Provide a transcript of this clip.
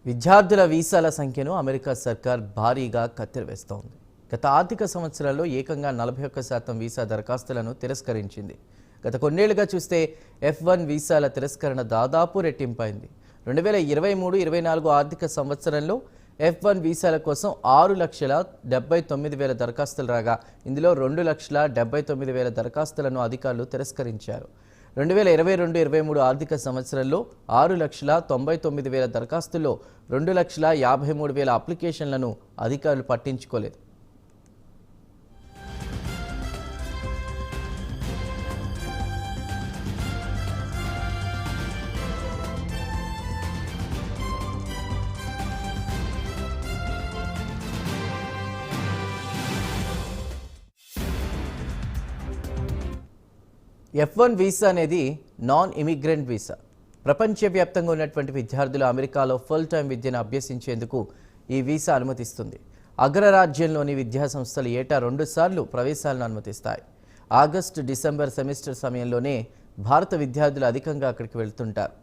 విద్యార్థుల వీసాల సంఖ్యను అమెరికా సర్కార్ భారీగా కత్తిరవేస్తోంది. గత ఆర్థిక సంవత్సరాల్లో ఏకంగా 41% వీసా దరఖాస్తులను తిరస్కరించింది. గత కొన్నేళ్లుగా చూస్తే F1 వీసాల తిరస్కరణ దాదాపు రెట్టింపైంది. 2023-24 ఆర్థిక సంవత్సరంలో F1 వీసాల కోసం 6,79,000 దరఖాస్తులు రాగా ఇందులో 2,79,000 దరఖాస్తులను అధికారులు తిరస్కరించారు. 2022-23 ఆర్థిక సంవత్సరంలో 6,99,000 దరఖాస్తుల్లో 2,53,000 అప్లికేషన్లను అధికారులు పట్టించుకోలేదు. F1 వీసా అనేది నాన్ ఇమిగ్రెంట్ వీసా. ప్రపంచవ్యాప్తంగా ఉన్నటువంటి విద్యార్థులు అమెరికాలో ఫుల్ టైం విద్యను అభ్యసించేందుకు ఈ వీసా అనుమతిస్తుంది. అగ్రరాజ్యంలోని విద్యాసంస్థలు ఏటా 2 సార్లు ప్రవేశాలను అనుమతిస్తాయి. ఆగస్టు, డిసెంబర్ సెమిస్టర్ సమయంలోనే భారత విద్యార్థులు అధికంగా అక్కడికి వెళ్తుంటారు.